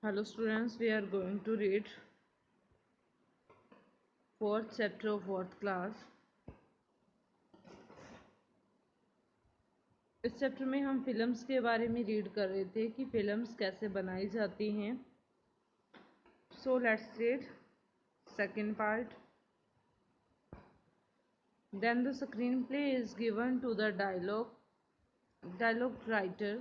Hello students, we are going to read fourth chapter of fourth class. इस chapter में हम films के बारे में रीड कर रहे थे कि फिल्म्स कैसे बनाई जाती हैं. So let's read second part. Then the screenplay is given to the dialogue writer.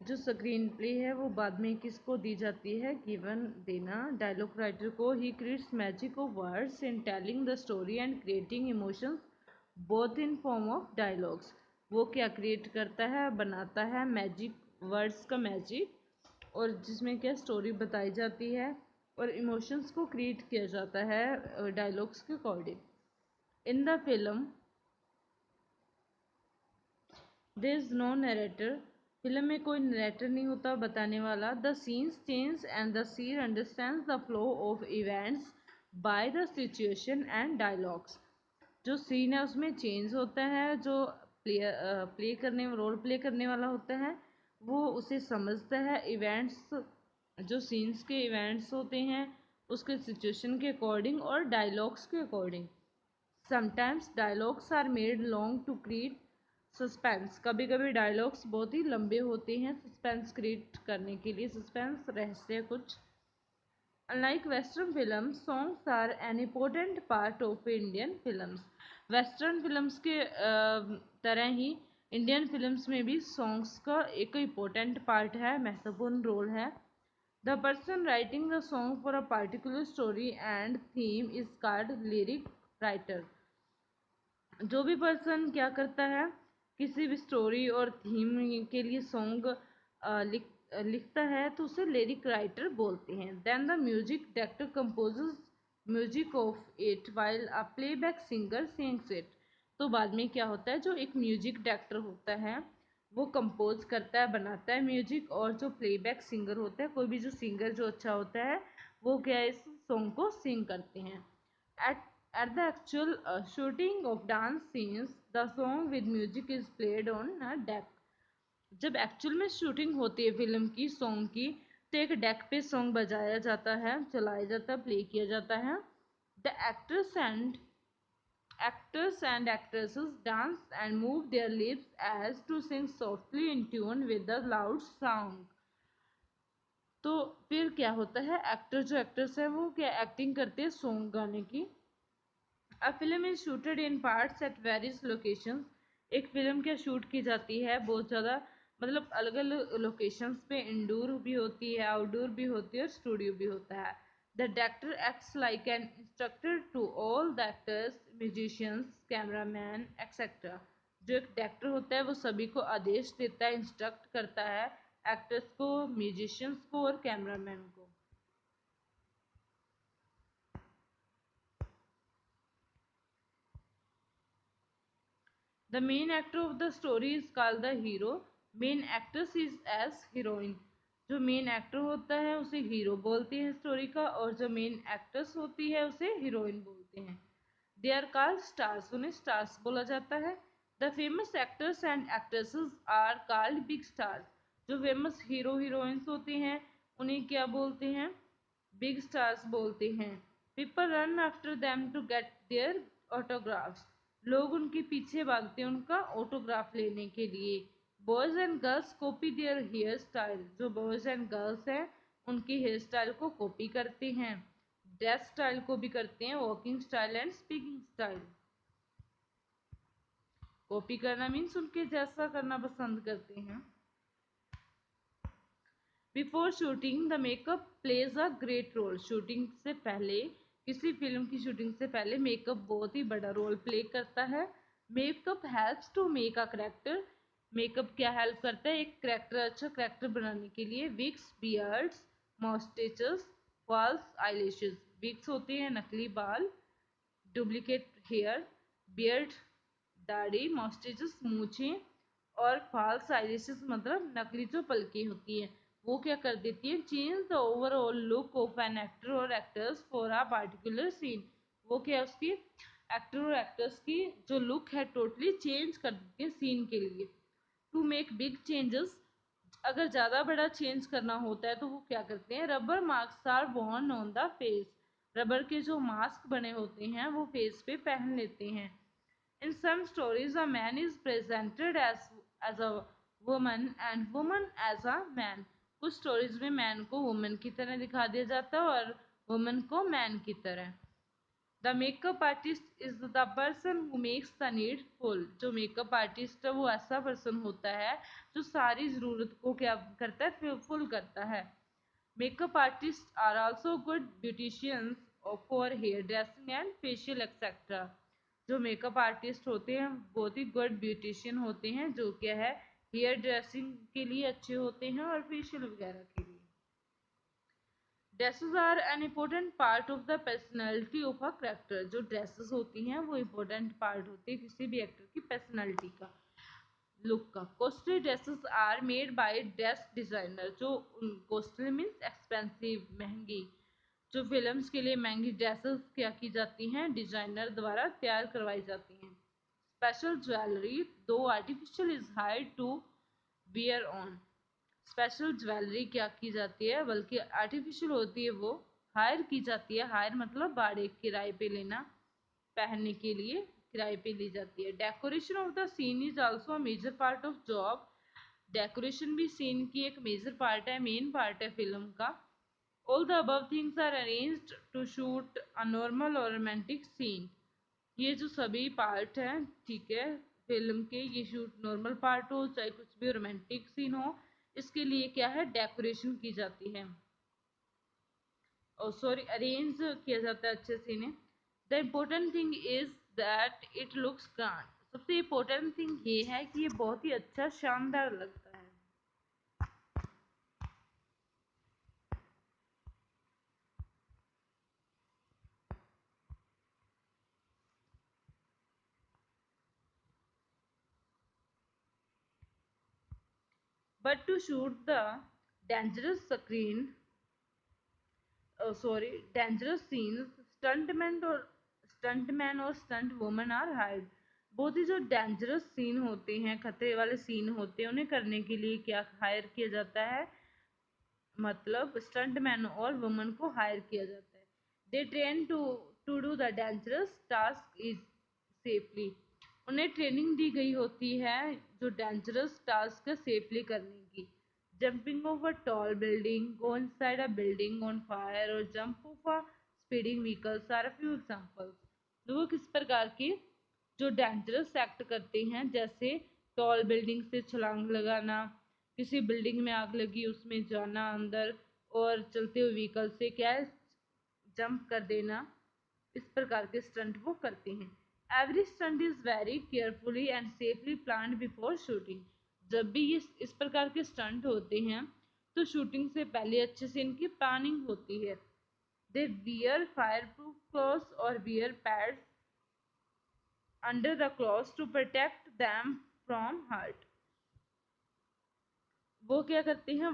जो स्क्रीन प्ले है वो बाद में किसको दी जाती है? गिवन देना डायलॉग राइटर को. He creates magic of words in telling the story and creating emotions both in form of dialogues. वो क्या क्रिएट करता है? बनाता है मैजिक, वर्ड्स का मैजिक, और जिसमें क्या स्टोरी बताई जाती है और इमोशंस को क्रिएट किया जाता है डायलॉग्स के according. In the film there is no narrator. Film में कोई नरेटर नहीं होता बताने वाला. The scenes change and the seer understands the flow of events by the situation and dialogues. जो सीन है उसमें चेंज होता है. जो रोल प्ले करने वाला होता है वो उसे समझता है. इवेंट्स, जो सीन्स के इवेंट्स होते हैं उसके सिचुएशन के अकॉर्डिंग और डायलॉग्स के according. Sometimes dialogues are made long to create suspense. कभी कभी डायलॉग्स बहुत ही लंबे होते हैं सस्पेंस क्रिएट करने के लिए. सस्पेंस, रहस्य कुछ. Unlike Western films, songs are an important part of Indian films. Western films के तरह ही इंडियन फिल्म्स में भी सॉन्ग्स का एक इम्पोर्टेंट पार्ट है, महत्वपूर्ण रोल है. The person writing the song for a particular story and theme is called lyric writer. जो भी पर्सन क्या करता है, किसी भी स्टोरी और थीम के लिए सॉन्ग लिखता है तो उसे लिरिक राइटर बोलते हैं. Then the music director composes music of it while a playback singer sings it. तो बाद में क्या होता है, जो एक म्यूजिक डायरेक्टर होता है वो कंपोज करता है, बनाता है म्यूजिक, और जो प्लेबैक सिंगर होता है, कोई भी जो सिंगर जो अच्छा होता है वो क्या है, इस सॉन्ग को सिंग करते हैं. At at the actual shooting of dance scenes, the song with music is played on a deck. जब एक्चुअल में शूटिंग होती है फिल्म की सॉन्ग की तो एक डेक पे सॉन्ग बजाया जाता है, चलाया जाता है, प्ले किया जाता है. The actors and actresses dance and move their lips as to sing softly in tune with the loud sound. तो फिर क्या होता है, एक्टर जो एक्टर्स है वो क्या एक्टिंग करते हैं सॉन्ग गाने की. A film is shooted in parts at various locations. एक फिल्म क्या शूट की जाती है बहुत ज़्यादा, मतलब अलग अलग लोकेशंस पे. इंडोर भी होती है, आउटडोर भी होती है और स्टूडियो भी होता है. The director acts like an instructor to all the actors, musicians, cameraman etcetera. जो एक डायरेक्टर होता है वो सभी को आदेश देता है, इंस्ट्रक्ट करता है, एक्टर्स को, म्यूजिशियंस को और कैमरामैन को. The main actor of the story is called the hero. Main actress is as heroine. जो मेन एक्टर होता है उसे हीरो बोलते हैं स्टोरी का, और जो मेन एक्ट्रेस होती है उसे हीरोइन बोलते हैं. They are called stars. उन्हें स्टार्स बोला जाता है. The famous actors and actresses are called big stars. जो फेमस हीरो हीरोइंस होते हैं उन्हें क्या बोलते हैं? बिग स्टार्स बोलते हैं. People run after them to get their autographs. लोग उनके पीछे भागते हैं उनका ऑटोग्राफ लेने के लिए. Boys and girls copy their hair style. जो बॉयज एंड गर्ल्स हैं उनकी हेयर स्टाइल को कॉपी करते हैं, ड्रेस स्टाइल को भी करते हैं, walking style and speaking style. Copy करना मीन्स उनके जैसा करना पसंद करते हैं. Before shooting the makeup plays a great role. Shooting से पहले, किसी फिल्म की शूटिंग से पहले मेकअप बहुत ही बड़ा रोल प्ले करता है. Makeup helps to make a character. Makeup क्या हेल्प करता है एक करेक्टर, अच्छा करेक्टर बनाने के लिए. Wigs, beards, moustaches, false eyelashes. Wigs होते हैं नकली बाल, डुप्लीकेट हेयर, बियर्ड दाढ़ी, मॉस्टेचेस मूछें, और फॉल्स आईलैशेस मतलब नकली जो पलकें होती हैं वो क्या कर देती है, change the overall look of an actor और actors for a particular scene. वो क्या उसकी एक्टर और एक्टर्स की जो लुक है टोटली चेंज कर देती है सीन के लिए. To make big changes. अगर ज़्यादा बड़ा चेंज करना होता है तो वो क्या करते हैं, rubber mask are worn on the face, rubber के जो मास्क बने होते हैं वो फेस पे पहन लेते हैं। In some stories a man is presented as a woman and woman as a man. कुछ स्टोरीज में मैन को वुमन की तरह दिखा दिया जाता है और वुमन को मैन की तरह। The makeup artist is the person who makes the need full. जो मेकअप आर्टिस्ट है वो ऐसा पर्सन होता है जो सारी ज़रूरत को क्या करता है, फुल करता है। Makeup artist are also good beauticians for hair dressing and facial etcetera. जो मेकअप आर्टिस्ट होते हैं बहुत ही गुड ब्यूटिशियन होते हैं, जो क्या है हेयर ड्रेसिंग के लिए अच्छे होते हैं और फेशियल वगैरह के लिए। Dresses are an important part of the personality of a character. जो ड्रेसेस होती हैं वो इम्पोर्टेंट पार्ट होती है किसी भी एक्टर की पर्सनैलिटी का, लुक का। Costly dresses are made by dress designer. जो कॉस्टली मीन्स एक्सपेंसिव, महंगी। जो फिल्म्स के लिए महंगी ड्रेसेस क्या की जाती हैं, डिजाइनर द्वारा तैयार करवाई जाती हैं। Special jewellery though artificial is hard to wear on. Special jewellery क्या की जाती है, बल्कि आर्टिफिशियल होती है, वो हायर की जाती है। हायर मतलब भाड़े, किराए पे लेना, पहनने के लिए किराए पे ली जाती है। Decoration of the scene is also a major part of job. Decoration भी सीन की एक मेजर पार्ट है, मेन पार्ट है फिल्म का। All the above things are arranged to shoot a normal और रोमांटिक सीन। ये जो सभी पार्ट हैं, ठीक है, फिल्म के, ये शूट नॉर्मल पार्ट हो चाहे कुछ भी रोमांटिक सीन हो, इसके लिए क्या है, डेकोरेशन की जाती है, और सॉरी अरेंज किया जाता है अच्छे से इन्हें। The important thing is that it looks grand. सबसे इम्पोर्टेंट थिंग ये है कि ये बहुत ही अच्छा शानदार लगता है। But to shoot the dangerous screen sorry dangerous scenes, stuntman और स्टंट वुमन आर हायर्ड। बहुत ही जो डेंजरस सीन होते हैं, खतरे वाले सीन होते हैं, उन्हें करने के लिए क्या हायर किया जाता है, मतलब स्टंटमैन और वुमन को हायर किया जाता है। They train to do the dangerous task is safely. उन्हें ट्रेनिंग दी गई होती है जो डेंजरस टास्क है सेफली करने की। Jumping off a tall building, go inside a building on fire और jump off a speeding vehicles are a few examples. तो वो किस प्रकार के जो डेंजरस एक्ट करते हैं, जैसे टॉल बिल्डिंग से छलांग लगाना, किसी बिल्डिंग में आग लगी उसमें जाना अंदर, और चलते हुए व्हीकल से क्या है जंप कर देना, इस प्रकार के स्टंट वो करते हैं। Every stunt is very carefully and safely planned before shooting. जब भी ये इस प्रकार के स्टंट होते हैं तो शूटिंग से पहले अच्छे से इनकी प्लानिंग होती है। They wear fire proof clothes और wear pads under the clothes to protect them from hurt. वो क्या करते हैं,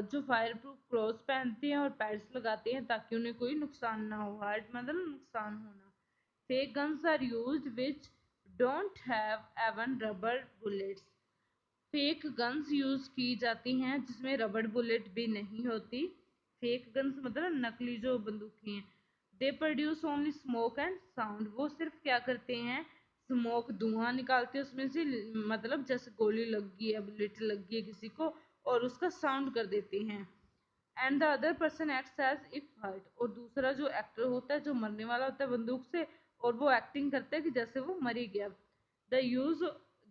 जो फायर प्रूफ क्लॉथ्स पहनते हैं और पैड्स लगाते हैं ताकि उन्हें कोई नुकसान ना हो, हार्ट मतलब नुकसान होना। Fake guns are used which don't have even rubber bullets. Fake guns use की जाती हैं जिसमें रबर बुलेट भी नहीं होती। फेक गन्स मतलब नकली जो बंदूकें हैं। They produce only smoke and sound. वो सिर्फ क्या करते हैं, स्मोक, धुआं निकालते हैं उसमें से, मतलब जैसे गोली लग गई है, बुलेट लग गई है किसी को, और उसका साउंड कर देते हैं। And the other person acts as if hurt. और दूसरा जो एक्टर होता है जो मरने वाला होता है बंदूक से, और वो एक्टिंग करता है कि जैसे वो मर ही गया। The use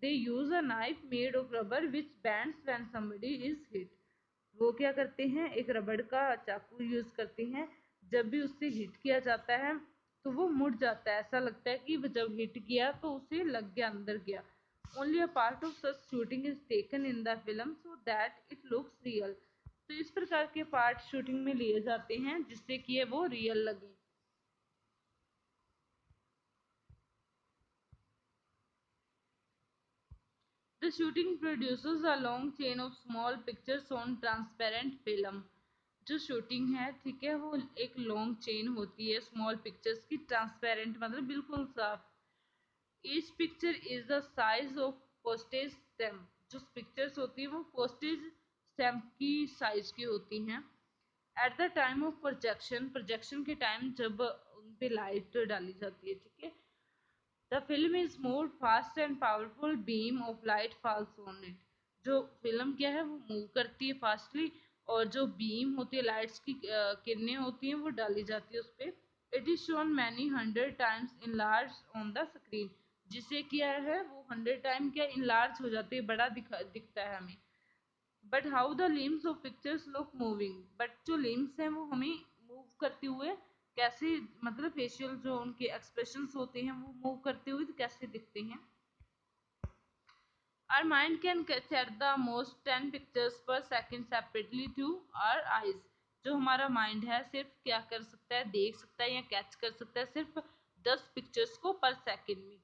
they use a knife made of rubber which bands when somebody is hit. वो क्या करते हैं, एक रबड़ का चाकू यूज करते हैं, जब भी उससे हिट किया जाता है तो वो मुड़ जाता है, ऐसा लगता है कि जब हिट किया तो उसे लग गया, अंदर गया। Only a part of such shooting is taken in the film so that it looks real. तो इस प्रकार के पार्ट शूटिंग में लिए जाते हैं जिससे कि ये वो रियल लगे। The shooting produces a long chain of small pictures on transparent film। जो शूटिंग है, ठीक है, वो एक लॉन्ग चेन होती है स्मॉल पिक्चर्स की, ट्रांसपेरेंट मतलब बिल्कुल साफ। Each picture is the size of postage stamp. जो पिक्चर्स होती है वो पोस्टेज स्टैम्प की साइज की होती हैं। At the time of projection, projection के टाइम जब उन पे लाइट डाली जाती है, ठीक है, the film is move fast and powerful beam of light falls on it. जो फिल्म क्या है वो मूव करती है फास्टली, और जो बीम होती है, लाइट्स की किरणें होती हैं, वो डाली जाती है उस पर। It is shown many 100 times in large on the screen. जिसे क्या है वो 100 टाइम क्या इन लार्ज हो जाती है, बड़ा दिखता है हमें। But how the limbs of pictures look moving, but जो लिम्स हैं वो हमें मूव करते हुए कैसे, मतलब फेशियल जो उनके एक्सप्रेशंस होते हैं वो मूव करते हुए तो कैसे दिखते हैं। Our mind can catch at the most 10 pictures per second separately through our eyes। जो हमारा माइंड है सिर्फ क्या कर सकता है, देख सकता है या कैच कर सकता है सिर्फ 10 पिक्चर्स को पर सेकंड में।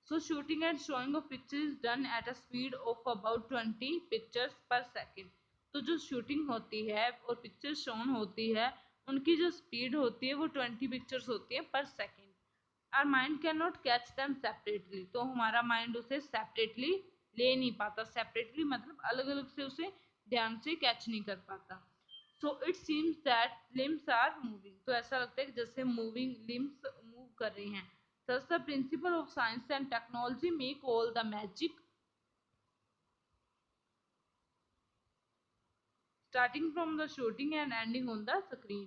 So shooting and showing of pictures is done at a speed of about 20 pictures per second। तो जो शूटिंग होती है और पिक्चर शोन होती है, उनकी जो स्पीड होती है वो 20 पिक्चर्स होती है per second. Our mind can not catch them separately, तो हमारा माइंड उसे सेपरेटली ले नहीं पाता। सेपरेटली मतलब अलग अलग से उसे ध्यान से कैच नहीं कर पाता। So it seems that limbs are moving, तो ऐसा लगता है कि जैसे मूविंग लिम्स मूव कर रही हैं। Thus the principle of science and technology make all the magic starting from the shooting and ending on the screen।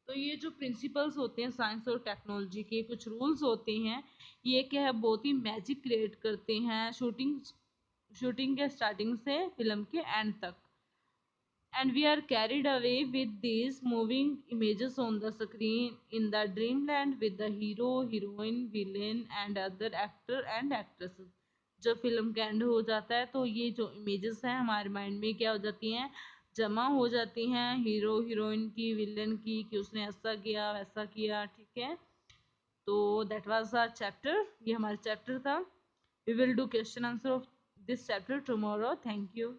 तो ये जो प्रिंसिपल्स होते हैं साइंस और टेक्नोलॉजी के, कुछ रूल्स होते हैं, ये क्या है बहुत ही मैजिक क्रिएट करते हैं शूटिंग के स्टार्टिंग से फिल्म के एंड तक। And we are carried away with these moving images on the screen in the dreamland with the hero, heroine, villain and other actor and actresses। जब film का and हो जाता है तो ये जो इमेजेस हैं हमारे माइंड में क्या हो जाती हैं, जमा हो जाती हैं, हीरो हीरोइन की, विलेन की, कि उसने ऐसा किया वैसा किया, ठीक है। तो दैट वाज आवर चैप्टर, ये हमारा चैप्टर था। We will do question answer of this chapter tomorrow. Thank you.